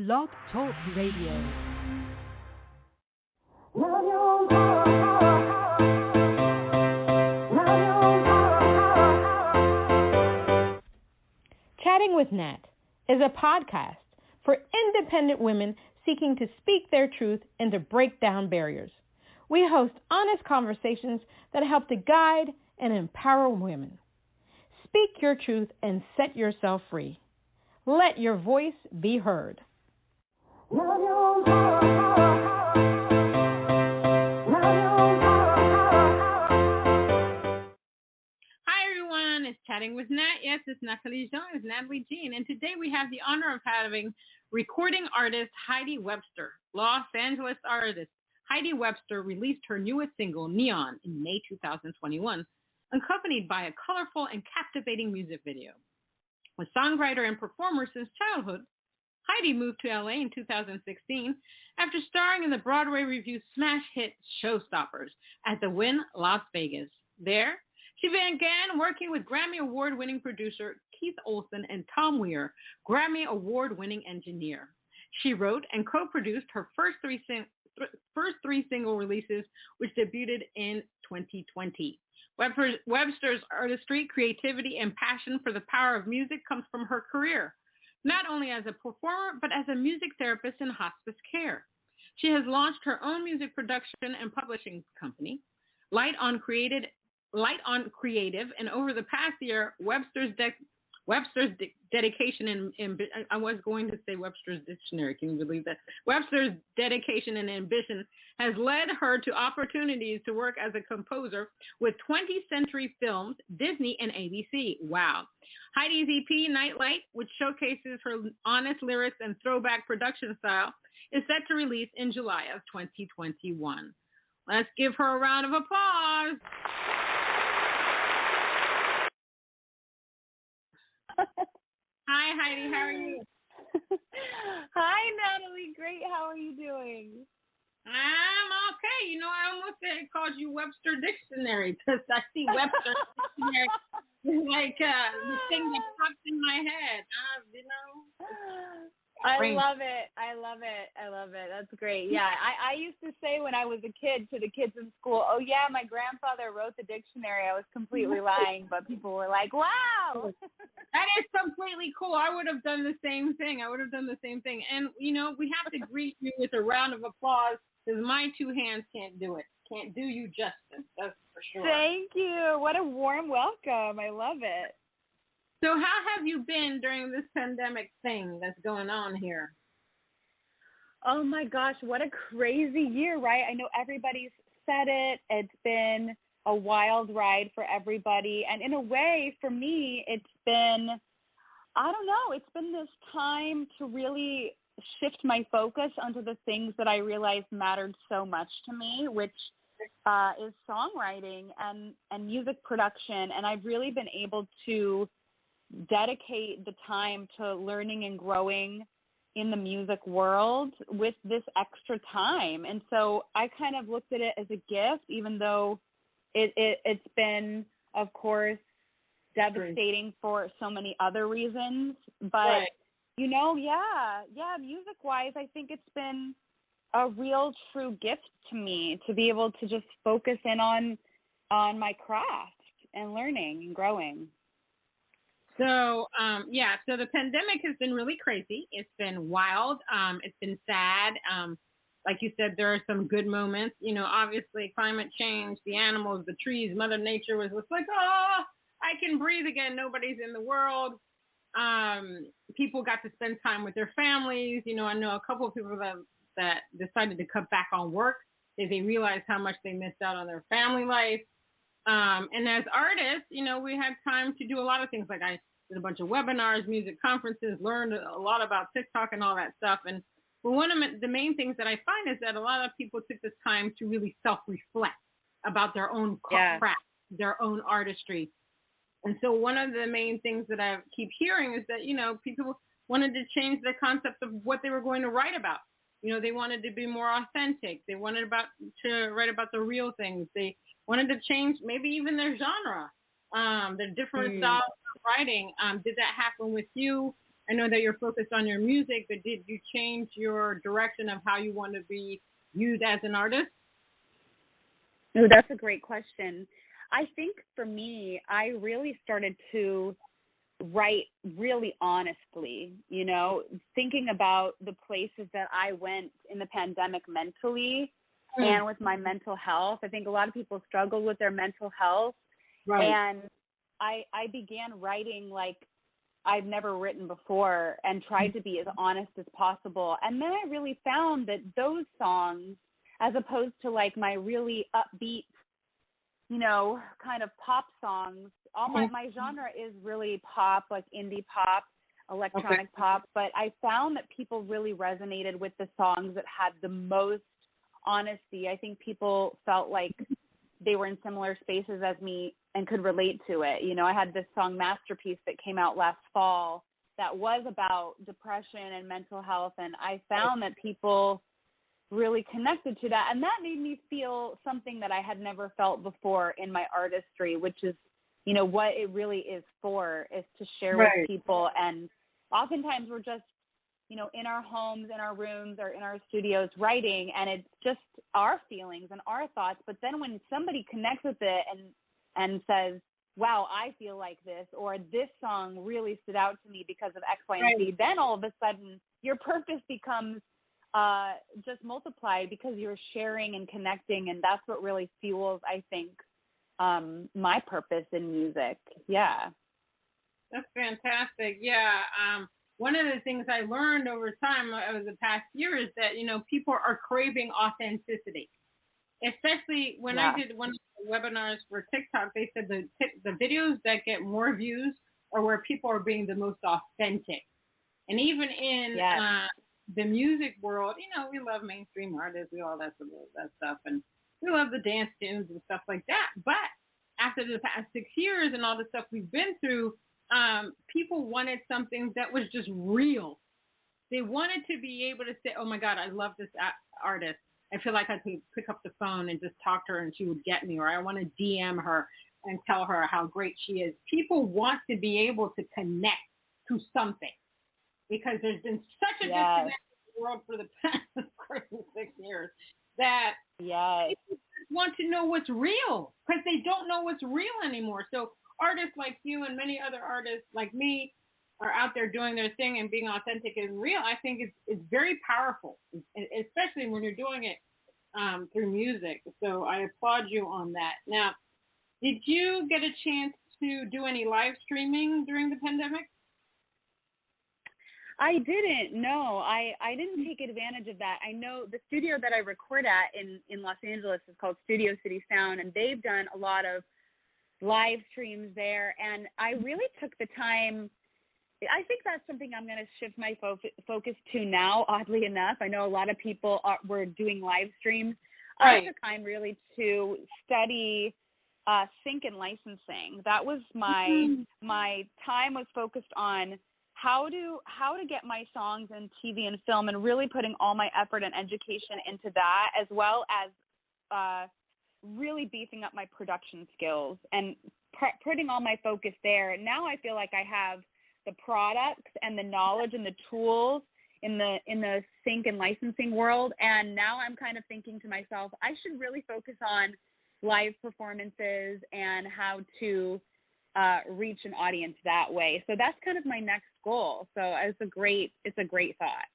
Blog Talk Radio. Chatting with Nat is a podcast for independent women seeking to speak their truth and to break down barriers. We host honest conversations that help to guide and empower women. Speak your truth and set yourself free. Let your voice be heard. It's Chatting with Nat. Yes, it's Natalie Jean, it's Natalie Jean. And today we have the honor of having recording artist Heidi Webster, Los Angeles artist. Heidi Webster released her newest single, Neon, in May 2021, accompanied by a colorful and captivating music video. A songwriter and performer since childhood, Heidi moved to LA in 2016 after starring in the Broadway-review smash hit Showstoppers at the Wynn, Las Vegas. There, she began working with Grammy Award-winning producer Keith Olsen and Tom Weir, Grammy Award-winning engineer. She wrote and co-produced her first three single releases, which debuted in 2020. Webster's artistry, creativity, and passion for the power of music comes from her career, not only as a performer, but as a music therapist in hospice care. She has launched her own music production and publishing company, Light on Creative, and over the past year, Webster's dedication and I was going to say Webster's Dictionary. Can you believe that? Webster's dedication and ambition has led her to opportunities to work as a composer with 20th Century Films, Disney, and ABC. Wow. Heidi's EP, Nightlight, which showcases her honest lyrics and throwback production style, is set to release in July of 2021. Let's give her a round of applause. Hi, Heidi. How are you? Hi, Natalie. Great. How are you doing? I'm okay. You know, I almost called you Webster Dictionary because I see Webster Dictionary like the thing that pops in my head. You know. I love it. I love it. I love it. That's great. Yeah, I used to say when I was a kid to the kids in school, oh, yeah, my grandfather wrote the dictionary. I was completely lying, but people were like, wow. That is completely cool. I would have done the same thing. And, you know, we have to greet you with a round of applause because my two hands can't do it. Can't do you justice. That's for sure. Thank you. What a warm welcome. I love it. So how have you been during this pandemic thing that's going on here? Oh, my gosh, what a crazy year, right? I know everybody's said it. It's been a wild ride for everybody. And in a way, for me, it's been, I don't know, it's been this time to really shift my focus onto the things that I realized mattered so much to me, which is songwriting and music production. And I've really been able to dedicate the time to learning and growing in the music world with this extra time. And so I kind of looked at it as a gift, even though it's been, of course, devastating for so many other reasons. But, right. You know, yeah, music-wise, I think it's been a real true gift to me to be able to just focus in on my craft and learning and growing. So, so the pandemic has been really crazy. It's been wild. It's been sad. Like you said, there are some good moments. You know, obviously climate change, the animals, the trees, Mother Nature was just like, oh, I can breathe again. Nobody's in the world. People got to spend time with their families. You know, I know a couple of people that decided to cut back on work. They realized how much they missed out on their family life. And as artists, you know, we had time to do a lot of things. Like I did a bunch of webinars, music conferences, learned a lot about TikTok and all that stuff. And one of the main things that I find is that a lot of people took this time to really self-reflect about their own craft, their own artistry. And so one of the main things that I keep hearing is that, you know, people wanted to change the concept of what they were going to write about. You know, they wanted to be more authentic. They wanted to write about the real things. They wanted to change maybe even their genre, their different styles of writing. Did that happen with you? I know that you're focused on your music, but did you change your direction of how you want to be viewed as an artist? Oh, that's a great question. I think for me, I really started to write really honestly, thinking about the places that I went in the pandemic mentally and with my mental health. I think a lot of people struggle with their mental health. Right. And I began writing like I've never written before and tried to be as honest as possible. And then I really found that those songs, as opposed to like my really upbeat, kind of pop songs, my genre is really pop, like indie pop, electronic pop. But I found that people really resonated with the songs that had the most honesty. I think people felt like they were in similar spaces as me and could relate to it. I had this song Masterpiece that came out last fall that was about depression and mental health. And I found that people really connected to that. And that made me feel something that I had never felt before in my artistry, which is, what it really is for, is to share with people. And oftentimes we're just, in our homes, in our rooms, or in our studios writing, and it's just our feelings and our thoughts. But then when somebody connects with it and says, wow, I feel like this, or this song really stood out to me because of X, Y, and Z, then all of a sudden your purpose becomes just multiplied because you're sharing and connecting, and that's what really fuels, I think, my purpose in music. Yeah. That's fantastic. Yeah. One of the things I learned over time over the past year is that, people are craving authenticity. Especially when I did one of the webinars for TikTok, they said the videos that get more views are where people are being the most authentic. And even in the music world, we love mainstream artists, we all that stuff, and we love the dance tunes and stuff like that. But after the past 6 years and all the stuff we've been through, people wanted something that was just real. They wanted to be able to say, oh my God, I love this artist. I feel like I could pick up the phone and just talk to her and she would get me, or I want to DM her and tell her how great she is. People want to be able to connect to something because there's been such a disconnect in the world for the past 6 years that people want to know what's real because they don't know what's real anymore. So artists like you and many other artists like me are out there doing their thing and being authentic and real. I think it's very powerful, especially when you're doing it through music. So I applaud you on that. Now, did you get a chance to do any live streaming during the pandemic? I didn't. No, I didn't take advantage of that. I know the studio that I record at in Los Angeles is called Studio City Sound, and they've done a lot of live streams there. And I really took the time. I think that's something I'm going to shift my focus to now, oddly enough. I know a lot of people were doing live streams. I took time really to study sync and licensing. That was my time was focused on how to get my songs in TV and film, and really putting all my effort and education into that, as well as really beefing up my production skills and putting all my focus there. Now I feel like I have the products and the knowledge and the tools in the sync and licensing world, and now I'm kind of thinking to myself, I should really focus on live performances and how to reach an audience that way. So that's kind of my next goal. So it's a great thought.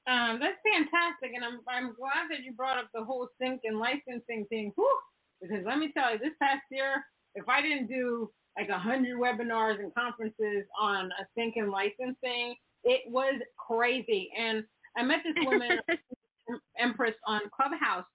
That's fantastic, and I'm glad that you brought up the whole sync and licensing thing. Whew, because let me tell you, this past year, if I didn't do like 100 webinars and conferences on a sync and licensing, it was crazy. And I met this woman, Empress, on Clubhouse,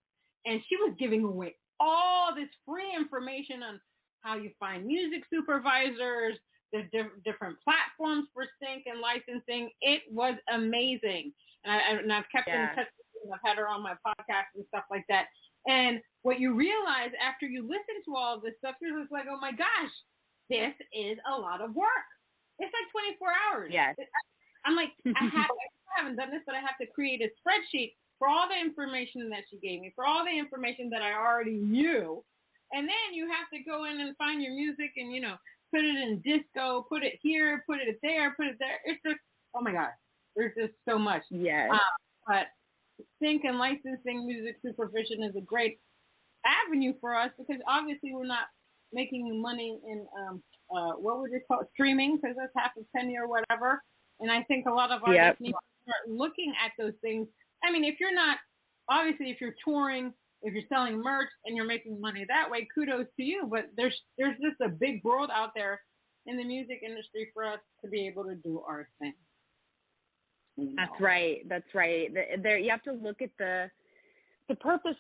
and she was giving away all this free information on how you find music supervisors, the different platforms for sync and licensing. It was amazing. And I've kept in touch with her. I've had her on my podcast and stuff like that. And what you realize after you listen to all of this stuff, you're just like, oh my gosh, this is a lot of work. It's like 24 hours. Yes. I'm like, I haven't done this, but I have to create a spreadsheet for all the information that she gave me, for all the information that I already knew. And then you have to go in and find your music and, put it in disco, put it here, put it there, put it there. It's just, oh my God, there's just so much. Yes. But sync and licensing music supervision is a great avenue for us because obviously we're not making money in what would you call it? Streaming, because that's half a penny or whatever. And I think a lot of artists need to start looking at those things. I mean, if you're not, obviously, if you're touring, if you're selling merch and you're making money that way, kudos to you. But there's just a big world out there in the music industry for us to be able to do our thing. That's right. There, you have to look at the purpose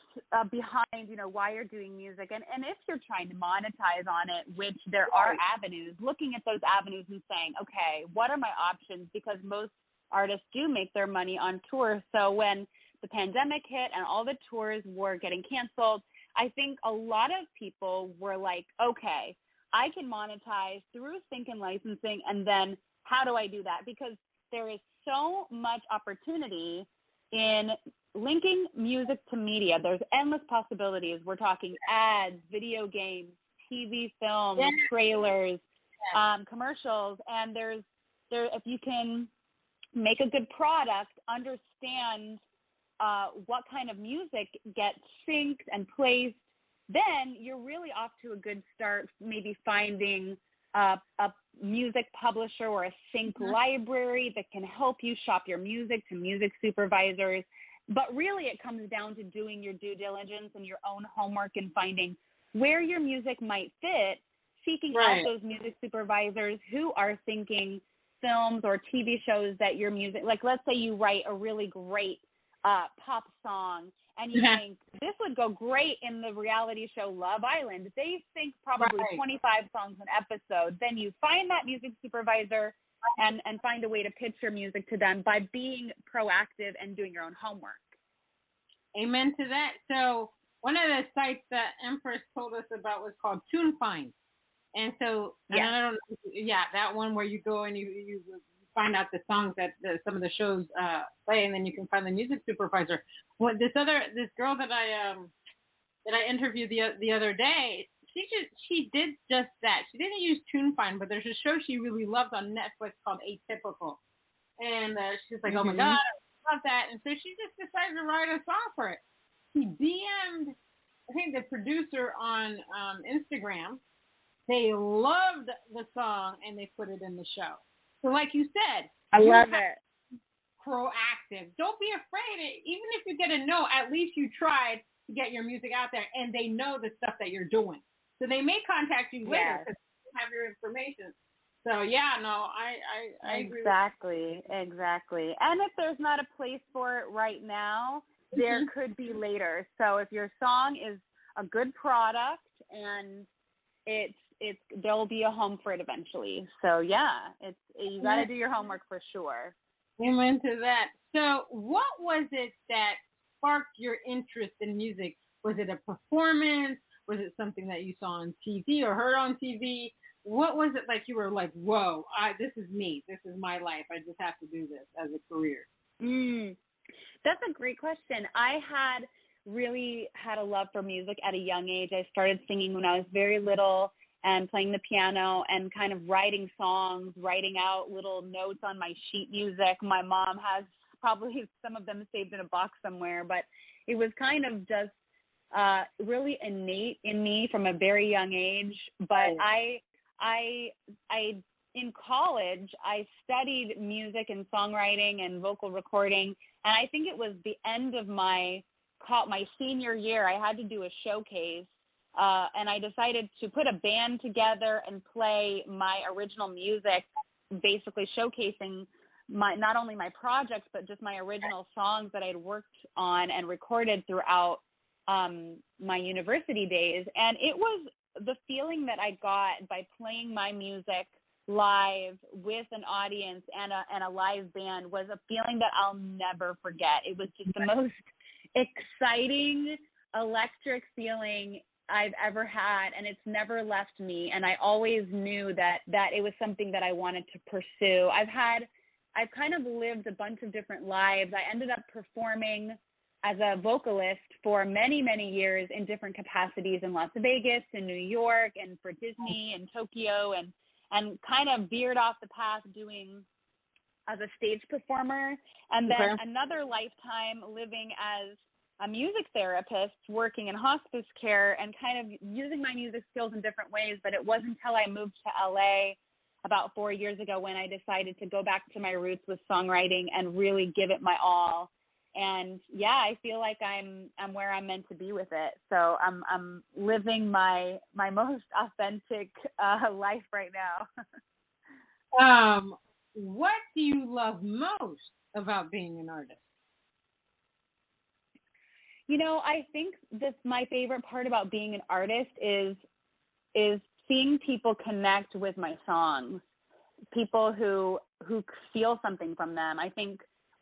behind, why you're doing music. And if you're trying to monetize on it, which there are avenues, looking at those avenues and saying, okay, what are my options? Because most artists do make their money on tour. So when the pandemic hit and all the tours were getting canceled, I think a lot of people were like, okay, I can monetize through sync and licensing. And then how do I do that? Because there is so much opportunity in linking music to media. There's endless possibilities. We're talking ads, video games, TV, film, trailers, commercials, and there if you can make a good product, understand what kind of music gets synced and placed, then you're really off to a good start. Maybe finding a music publisher or a sync library that can help you shop your music to music supervisors. But really it comes down to doing your due diligence and your own homework and finding where your music might fit, seeking out those music supervisors who are syncing films or TV shows that your music, like let's say you write a really great pop song and you think this would go great in the reality show Love Island. They sync probably 25 songs an episode. Then you find that music supervisor and find a way to pitch your music to them by being proactive and doing your own homework. Amen to that. So one of the sites that Empress told us about was called TuneFind. And so, and I don't know, that one where you go and you find out the songs that some of the shows play, and then you can find the music supervisor. Well, this girl that I interviewed the other day, she did just that. She didn't use TuneFind, but there's a show she really loves on Netflix called Atypical, and she's like, oh my God, I love that, and so she just decided to write a song for it. She DM'd, I think, the producer on Instagram. They loved the song and they put it in the show. So like you said, I love it. Proactive. Don't be afraid. Even if you get a no, at least you tried to get your music out there and they know the stuff that you're doing. So they may contact you later because they have your information. So I agree. Exactly. And if there's not a place for it right now, there could be later. So if your song is a good product and there'll be a home for it eventually. So you got to do your homework for sure. Amen to that. So what was it that sparked your interest in music? Was it a performance? Was it something that you saw on TV or heard on TV? What was it like you were like, whoa, this is me. This is my life. I just have to do this as a career. That's a great question. I really had a love for music at a young age. I started singing when I was very little and playing the piano and kind of writing songs, writing out little notes on my sheet music. My mom has probably some of them saved in a box somewhere, but it was kind of just really innate in me from a very young age. But I in college, I studied music and songwriting and vocal recording, and I think it was the end of my senior year. I had to do a showcase, and I decided to put a band together and play my original music, basically showcasing not only my projects, but just my original songs that I had worked on and recorded throughout my university days. And it was the feeling that I got by playing my music live with an audience and a live band was a feeling that I'll never forget. It was just the most exciting, electric feeling I've ever had, and it's never left me. And I always knew that it was something that I wanted to pursue. I've kind of lived a bunch of different lives. I ended up performing as a vocalist for many, many years in different capacities in Las Vegas, in New York, and for Disney and Tokyo, and kind of veered off the path doing as a stage performer. And then another lifetime living as a music therapist, working in hospice care and kind of using my music skills in different ways. But it wasn't until I moved to LA about 4 years ago when I decided to go back to my roots with songwriting and really give it my all. And yeah, I feel like I'm where I'm meant to be with it. So I'm living my most authentic life right now. What do you love most about being an artist? You know, I think my favorite part about being an artist is seeing people connect with my songs, people who feel something from them. I think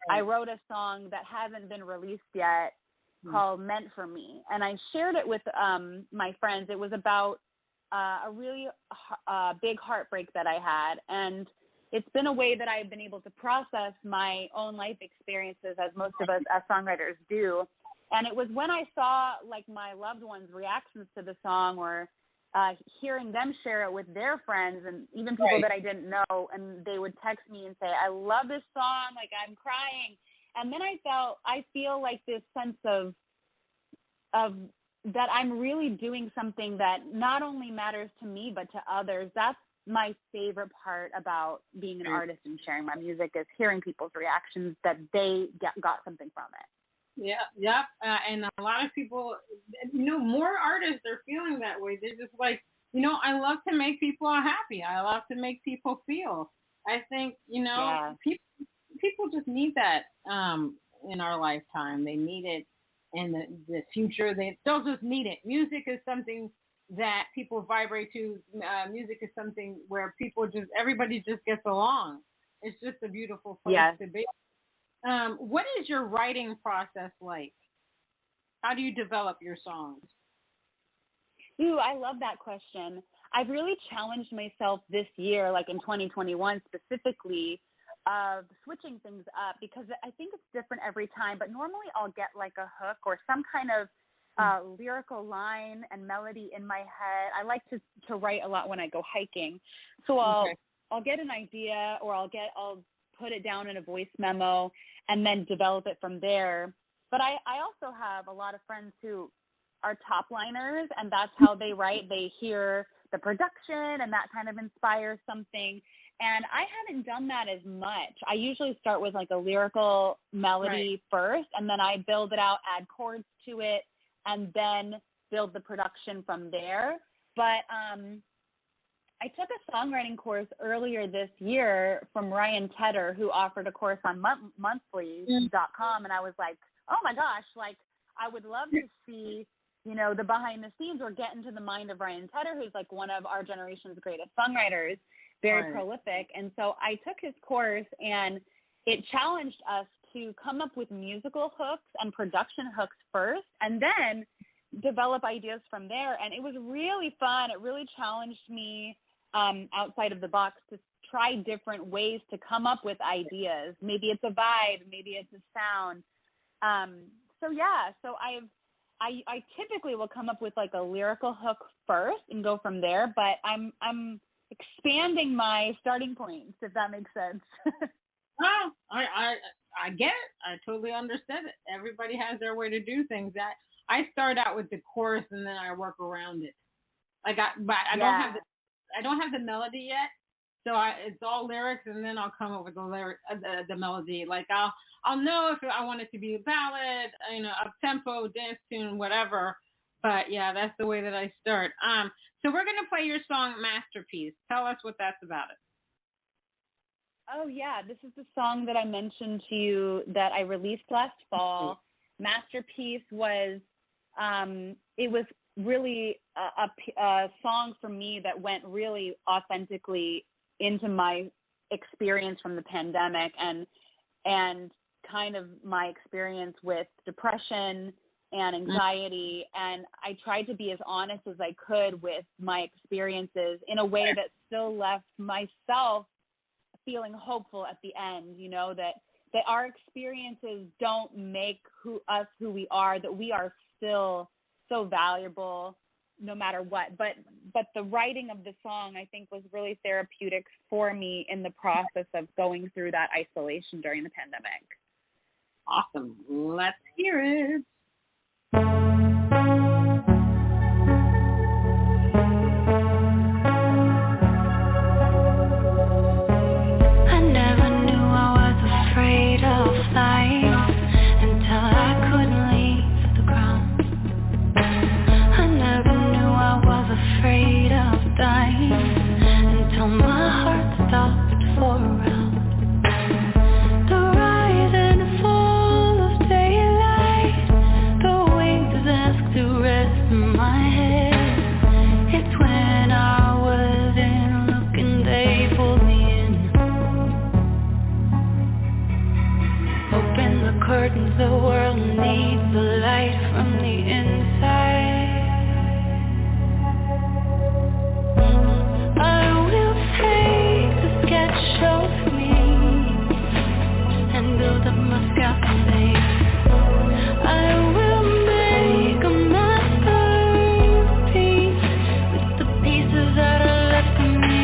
I wrote a song that hasn't been released yet called Meant for Me, and I shared it with my friends. It was about a really big heartbreak that I had, and it's been a way that I've been able to process my own life experiences, as most of us as songwriters do. And it was when I saw like my loved ones' reactions to the song, or hearing them share it with their friends and even people that I didn't know, and they would text me and say, I love this song, like I'm crying. And then I feel like this sense of that I'm really doing something that not only matters to me, but to others. That's my favorite part about being an artist and sharing my music, is hearing people's reactions, that they got something from it. Yeah. And a lot of people, more artists are feeling that way. They're just like, I love to make people happy. I love to make people feel. I think, people just need that in our lifetime. They need it in the future. They'll just need it. Music is something that people vibrate to. Music is something where everybody just gets along. It's just a beautiful place to be. What is your writing process like? How do you develop your songs? Ooh, I love that question. I've really challenged myself this year, like in 2021 specifically, of switching things up, because I think it's different every time. But normally I'll get like a hook or some kind of lyrical line and melody in my head. I like to write a lot when I go hiking. So I'll get an idea, or I'll put it down in a voice memo and then develop it from there. But I also have a lot of friends who are top liners, and that's how they write. They hear the production and that kind of inspires something. And I haven't done that as much. I usually start with like a lyrical melody first, and then I build it out, add chords to it, and then build the production from there. But I took a songwriting course earlier this year from Ryan Tedder, who offered a course on monthly.com. And I was like, oh my gosh, like I would love to see, the behind the scenes, or get into the mind of Ryan Tedder, who's like one of our generation's greatest songwriters, very prolific. And so I took his course, and it challenged us to come up with musical hooks and production hooks first, and then develop ideas from there. And it was really fun. It really challenged me outside of the box to try different ways to come up with ideas. Maybe it's a vibe, maybe it's a sound. So I typically will come up with like a lyrical hook first and go from there, but I'm expanding my starting points, if that makes sense. Well, I get it. I totally understand it. Everybody has their way to do things. I start out with the chorus and then I work around it. I don't have the melody yet, so it's all lyrics, and then I'll come up with the melody. Like I'll know if I want it to be a ballad, up tempo, dance tune, whatever. But yeah, that's the way that I start. So we're gonna play your song Masterpiece. Tell us what that's about. Oh yeah, this is the song that I mentioned to you that I released last fall. Masterpiece was it was really a song for me that went really authentically into my experience from the pandemic and kind of my experience with depression and anxiety. And I tried to be as honest as I could with my experiences in a way that still left myself feeling hopeful at the end, that that our experiences don't make us who we are, that we are still so valuable no matter what. But the writing of the song, I think, was really therapeutic for me in the process of going through that isolation during the pandemic. Awesome. Let's hear it. The world needs the light from the inside. I will take the sketch of me and build up my scaffolding. I will make a masterpiece with the pieces that are left of me.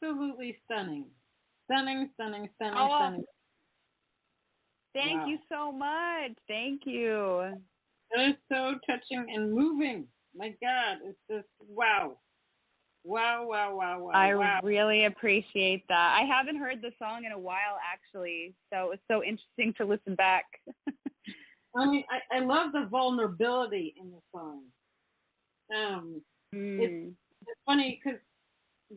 Absolutely stunning. Stunning. Thank you so much. Thank you. It is so touching and moving. My God, it's just wow. Wow. I really appreciate that. I haven't heard the song in a while, actually, so it's so interesting to listen back. I mean, I love the vulnerability in the song. It's funny because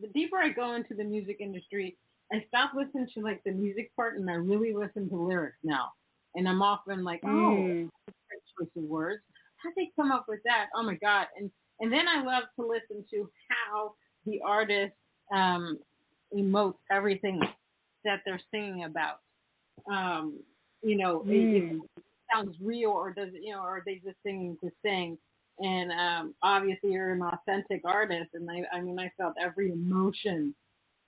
the deeper I go into the music industry, I stopped listening to like the music part, and I really listen to lyrics now. And I'm often like, oh, that's a great choice of words. How'd they come up with that? Oh my God! And then I love to listen to how the artist emotes everything that they're singing about. Um, if it sounds real, or does it, or are they just singing to sing? And obviously, you're an authentic artist, and I felt every emotion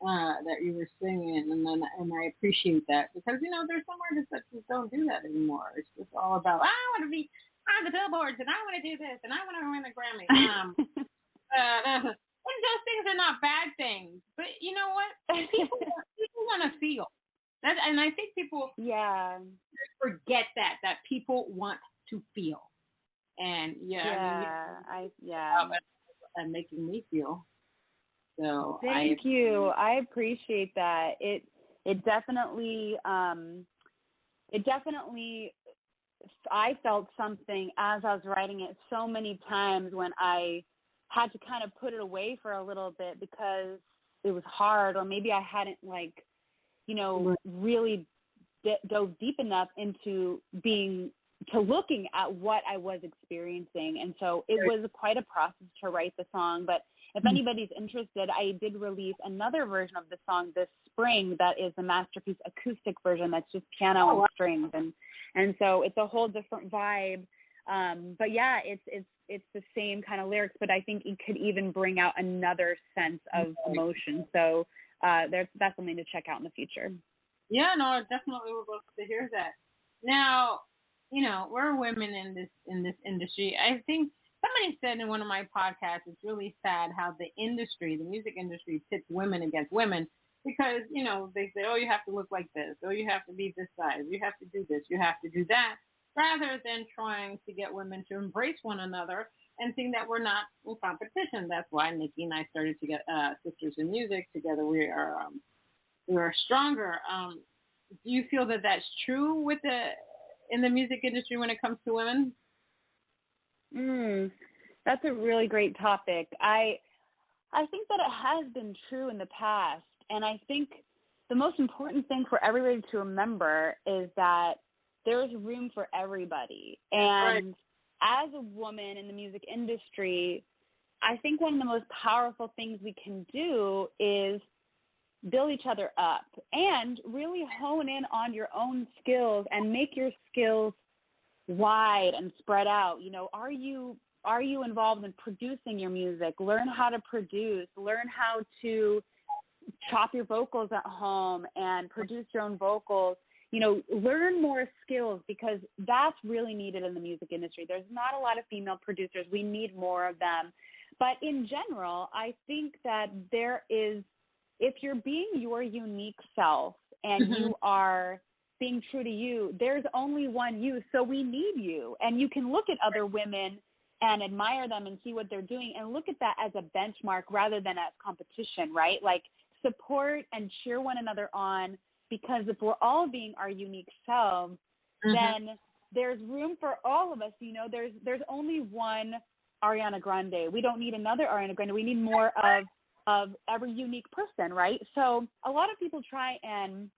that you were singing, and I appreciate that, because there's some artists that just don't do that anymore. It's just all about, I want to be on the billboards, and I want to do this, and I want to win a Grammy. And those things are not bad things, but you know what? People want to feel that, and I think people forget that people want to feel, and and making me feel. So thank you. I appreciate that. It definitely I felt something as I was writing it so many times, when I had to kind of put it away for a little bit because it was hard, or maybe I hadn't really dove deep enough into looking at what I was experiencing. And so it was quite a process to write the song. But if anybody's interested, I did release another version of the song this spring that is the masterpiece acoustic version that's just piano and strings. And so it's a whole different vibe. But yeah, it's the same kind of lyrics, but I think it could even bring out another sense of emotion. So that's something to check out in the future. Yeah, no, I definitely would love to hear that. Now, we're women in this industry. I think somebody said in one of my podcasts, it's really sad how the music industry pits women against women, because, they say, oh, you have to look like this, or you have to be this size, you have to do this, you have to do that, rather than trying to get women to embrace one another and think that we're not in competition. That's why Nikki and I started to get Sisters in Music. Together we are stronger. Do you feel that that's true in the music industry when it comes to women? That's a really great topic. I think that it has been true in the past, and I think the most important thing for everybody to remember is that there is room for everybody. And as a woman in the music industry, I think one of the most powerful things we can do is build each other up and really hone in on your own skills and make your skills wide and spread out. Are you involved in producing your music? Learn how to produce, learn how to chop your vocals at home and produce your own vocals. Learn more skills, because that's really needed in the music industry. There's not a lot of female producers. We need more of them. But in general, I think that if you're being your unique self and you are being true to you, there's only one you. So we need you. And you can look at other women and admire them and see what they're doing and look at that as a benchmark rather than as competition, right? Like, support and cheer one another on, because if we're all being our unique selves, then there's room for all of us. There's only one Ariana Grande. We don't need another Ariana Grande. We need more of every unique person, right? So a lot of people try and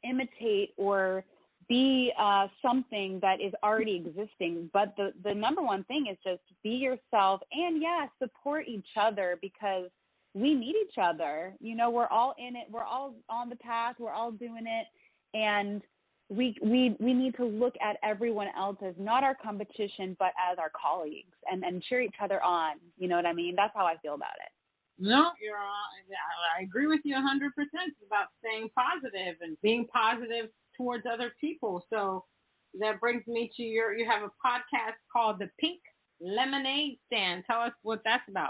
imitate or be something that is already existing. But the number one thing is just be yourself and, support each other, because we need each other. We're all in it. We're all on the path. We're all doing it. And we need to look at everyone else as not our competition, but as our colleagues, and cheer each other on. You know what I mean? That's how I feel about it. No, I agree with you 100%. It's about staying positive and being positive towards other people. So that brings me to you have a podcast called The Pink Lemonade Stand. Tell us what that's about.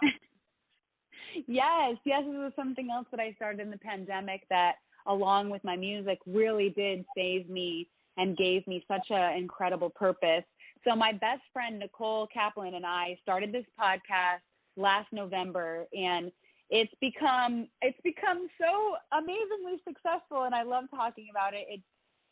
Yes, this was something else that I started in the pandemic that, along with my music, really did save me and gave me such an incredible purpose. So my best friend, Nicole Kaplan, and I started this podcast last November, and it's become so amazingly successful, and I love talking about it.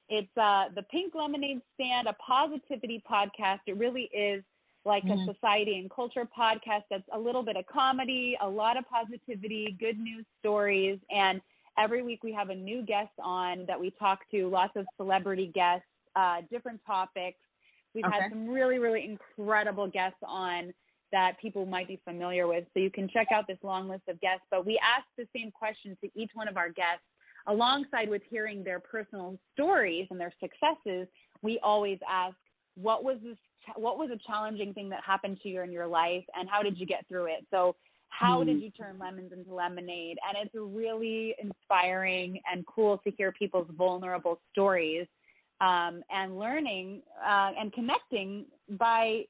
It's the Pink Lemonade Stand, a positivity podcast. It really is like a society and culture podcast that's a little bit of comedy, a lot of positivity, good news stories, and Every week we have a new guest on that we talk to, lots of celebrity guests, different topics. We've had some really, really incredible guests on that people might be familiar with. So you can check out this long list of guests. But we ask the same question to each one of our guests, alongside with hearing their personal stories and their successes. We always ask, what was a challenging thing that happened to you in your life, and how did you get through it? So how did you turn lemons into lemonade? And it's really inspiring and cool to hear people's vulnerable stories, and learning and connecting by,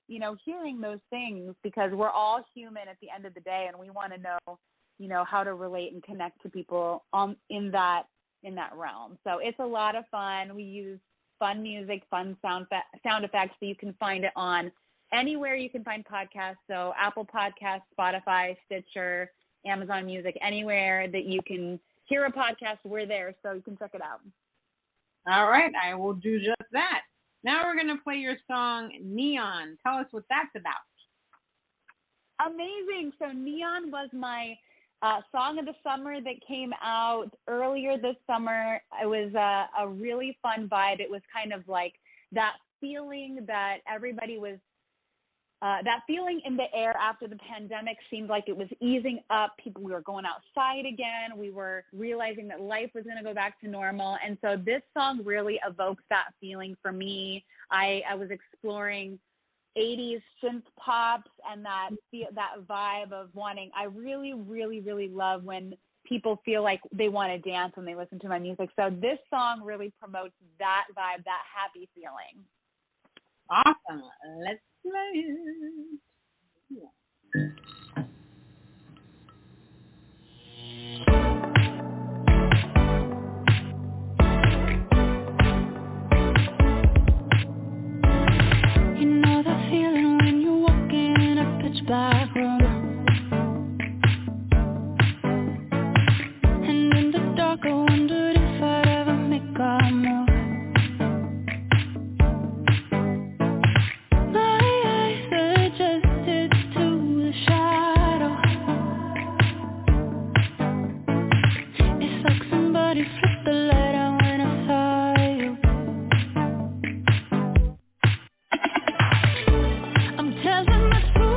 hearing those things, because we're all human at the end of the day, and we want to know, how to relate and connect to people in that realm. So it's a lot of fun. We use fun music, fun sound effects, so you can find it on anywhere you can find podcasts. So Apple Podcasts, Spotify, Stitcher, Amazon Music, anywhere that you can hear a podcast, we're there, so you can check it out. All right, I will do just that. Now we're going to play your song, Neon. Tell us what that's about. Amazing. So Neon was my song of the summer that came out earlier this summer. It was a really fun vibe. It was kind of like that feeling that everybody was, that feeling in the air after the pandemic seemed like it was easing up. We were going outside again. We were realizing that life was going to go back to normal. And so this song really evokes that feeling for me. I was exploring 80s synth pops and that vibe of wanting. I really, really, really love when people feel like they want to dance when they listen to my music. So this song really promotes that vibe, that happy feeling. Awesome. Let's play it. Yeah. Black room, and in the dark I wondered if I'd ever make a move. My eyes adjusted to the shadow. It's like somebody flipped the light on when I saw you. I'm telling the truth.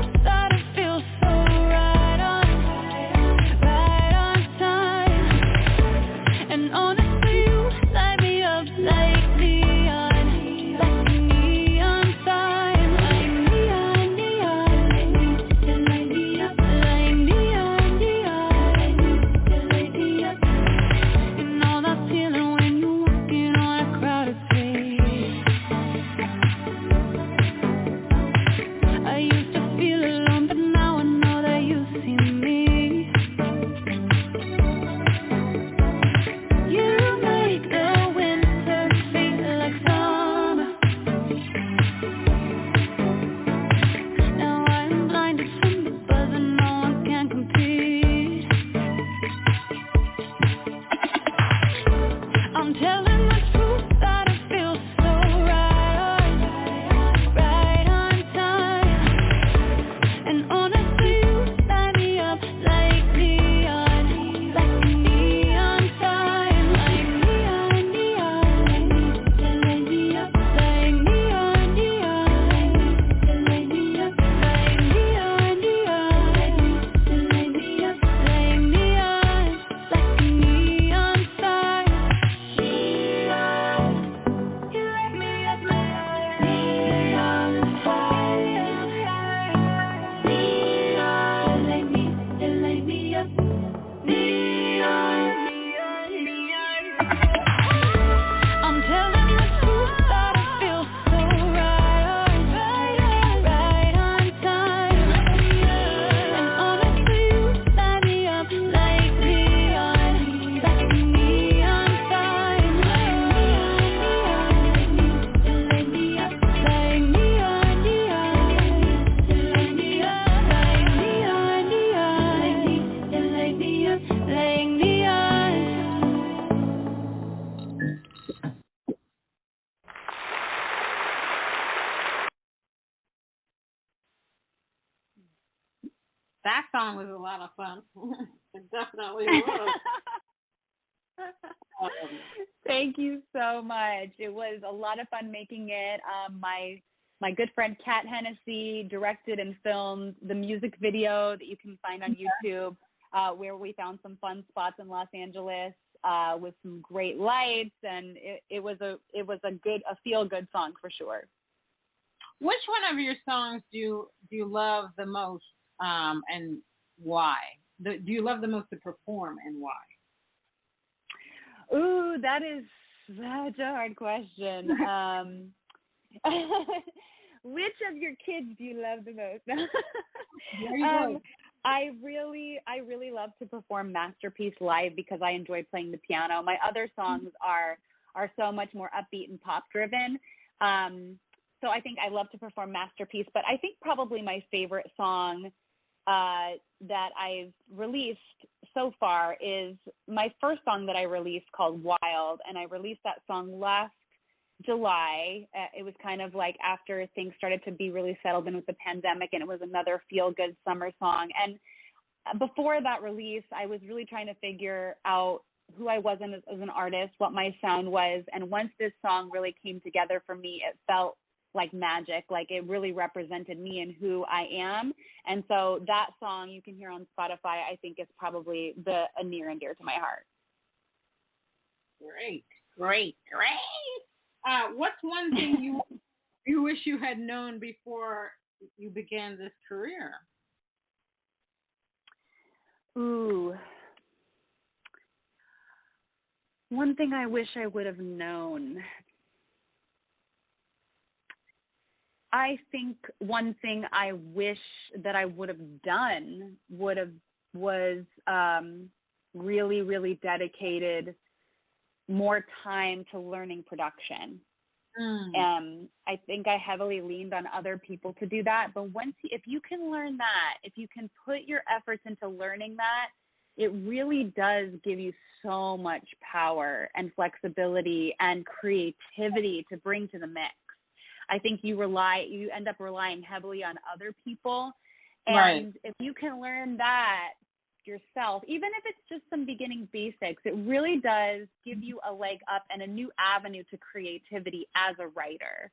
That song was a lot of fun. It definitely was. Thank you so much. It was a lot of fun making it. My good friend Kat Hennessy directed and filmed the music video that you can find on YouTube, where we found some fun spots in Los Angeles with some great lights, and it was a feel good song for sure. Which one of your songs do you love the most, and why? Do you love the most to perform, and why? Ooh, that is such a hard question. Which of your kids do you love the most? There you go. I really love to perform Masterpiece live because I enjoy playing the piano. My other songs are so much more upbeat and pop driven. So I think I love to perform Masterpiece, but I think probably my favorite song that I've released so far is my first song that I released called Wild, and I released that song last July. It was kind of like after things started to be really settled in with the pandemic, and it was another feel-good summer song. And before that release, I was really trying to figure out who I was as an artist, what my sound was, and once this song really came together for me, it felt like magic, like it really represented me and who I am. And so that song you can hear on Spotify, I think is probably a near and dear to my heart. Great. What's one thing you wish you had known before you began this career? Ooh. One thing I wish I would have known. I think one thing I wish that I would have done was really, really dedicated more time to learning production. I think I heavily leaned on other people to do that. But if you can learn that, if you can put your efforts into learning that, it really does give you so much power and flexibility and creativity to bring to the mix. I think you end up relying heavily on other people. And right. If you can learn that yourself, even if it's just some beginning basics, it really does give you a leg up and a new avenue to creativity as a writer.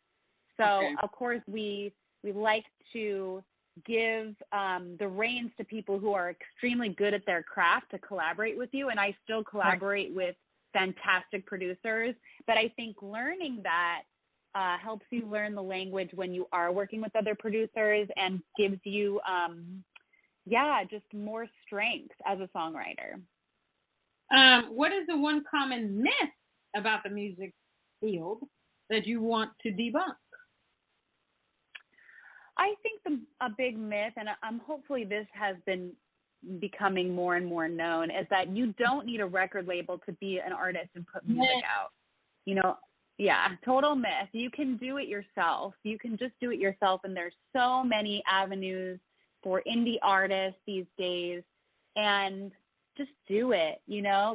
So, okay. Of course, we like to give the reins to people who are extremely good at their craft to collaborate with you. And I still collaborate with fantastic producers. But I think learning that helps you learn the language when you are working with other producers and gives you, just more strength as a songwriter. What is the one common myth about the music field that you want to debunk? I think a big myth, and hopefully this has been becoming more and more known, is that you don't need a record label to be an artist and put music out. Yeah, total myth. You can do it yourself. You can just do it yourself, and there's so many avenues for indie artists these days, and just do it,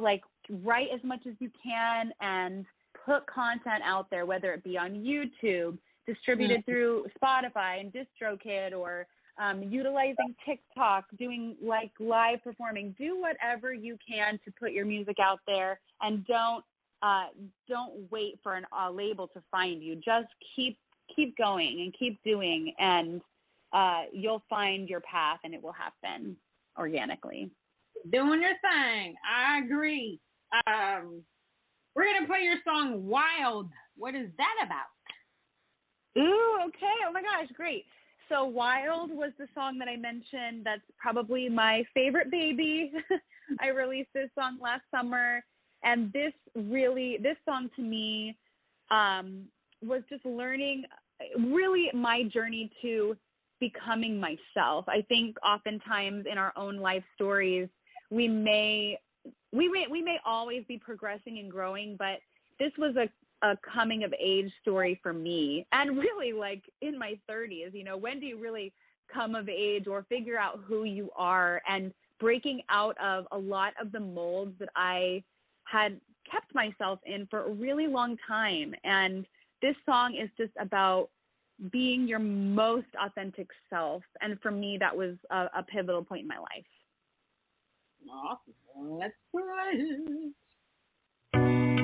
like write as much as you can and put content out there, whether it be on YouTube, distributed through Spotify and DistroKid, or utilizing TikTok, doing like live performing. Do whatever you can to put your music out there, and don't wait for a label to find you. Just keep going and keep doing, and you'll find your path, and it will happen organically. Doing your thing. I agree. We're going to play your song Wild. What is that about? Ooh, okay. Oh my gosh, great. So Wild was the song that I mentioned. That's probably my favorite baby. I released this song last summer, and this song to me was just learning really my journey to becoming myself. I think oftentimes in our own life stories, we may always be progressing and growing, but this was a coming of age story for me. And really, like in my 30s, when do you really come of age or figure out who you are, and breaking out of a lot of the molds that I had kept myself in for a really long time. And this song is just about being your most authentic self. And for me, that was a pivotal point in my life. Awesome. Let's play it.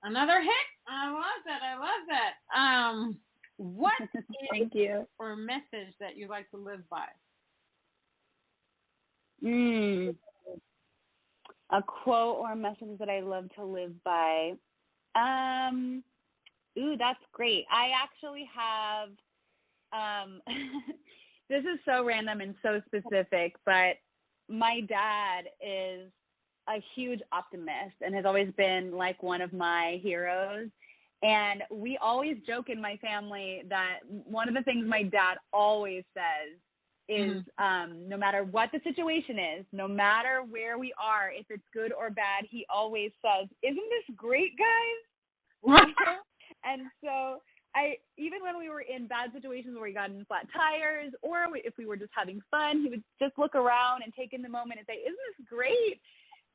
Another hit. I love that. I love that. What Thank you. or message that you like to live by? A quote or a message that I love to live by. That's great. I actually have, this is so random and so specific, but my dad is a huge optimist and has always been like one of my heroes. And we always joke in my family that one of the things my dad always says is no matter what the situation is, no matter where we are, if it's good or bad, he always says, "Isn't this great, guys?" And so even when we were in bad situations where we got in flat tires, or if we were just having fun, he would just look around and take in the moment and say, "Isn't this great?"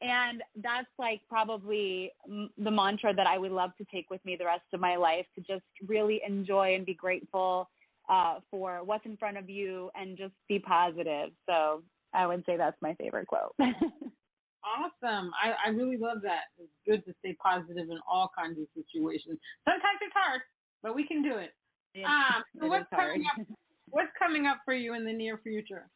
And that's like probably the mantra that I would love to take with me the rest of my life, to just really enjoy and be grateful for what's in front of you and just be positive. So I would say that's my favorite quote. Awesome. I really love that. It's good to stay positive in all kinds of situations. Sometimes it's hard, but we can do it. So what's coming up for you in the near future?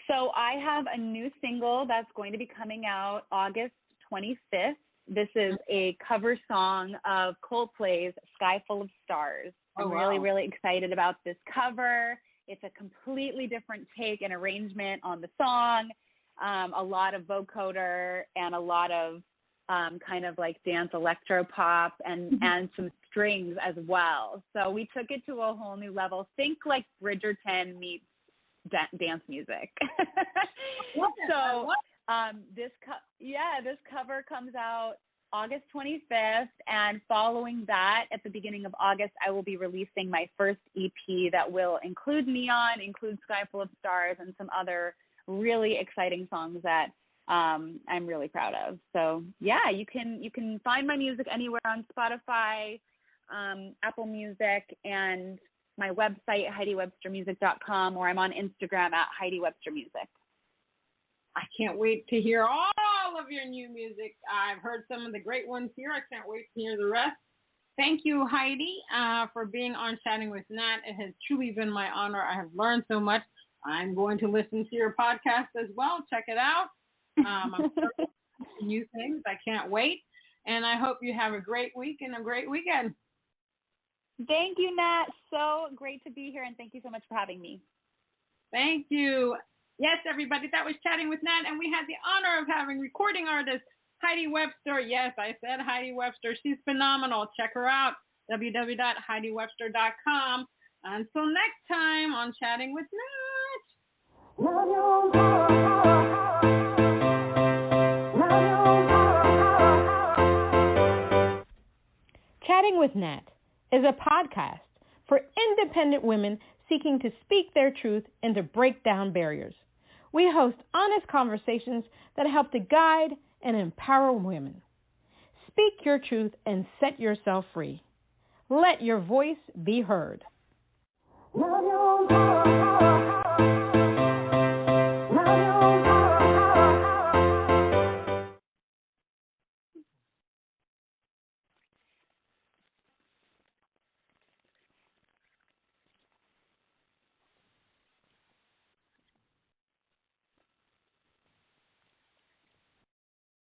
So I have a new single that's going to be coming out August 25th. This is a cover song of Coldplay's Sky Full of Stars. I'm really, really excited about this cover. It's a completely different take and arrangement on the song, a lot of vocoder and a lot of kind of like dance electro pop and some strings as well. So we took it to a whole new level. Think like Bridgerton meets dance music. So this cover comes out August 25th, and following that, at the beginning of August, I will be releasing my first EP that will include Neon, include Sky Full of Stars, and some other really exciting songs that I'm really proud of. So yeah, you can find my music anywhere on Spotify, Apple Music, and my website, HeidiWebsterMusic.com, or I'm on Instagram at Heidi Webster Music. I can't wait to hear all of your new music. I've heard some of the great ones here. I can't wait to hear the rest. Thank you, Heidi, for being on Chatting with Nat. It has truly been my honor. I have learned so much. I'm going to listen to your podcast as well. Check it out. I'm sure new things. I can't wait. And I hope you have a great week and a great weekend. Thank you, Nat. So great to be here, and thank you so much for having me. Thank you. Yes, everybody, that was Chatting with Nat, and we had the honor of having recording artist Heidi Webster. Yes, I said Heidi Webster. She's phenomenal. Check her out, www.HeidiWebster.com. Until next time on Chatting with Nat. Chatting with Nat is a podcast for independent women seeking to speak their truth and to break down barriers. We host honest conversations that help to guide and empower women. Speak your truth and set yourself free. Let your voice be heard.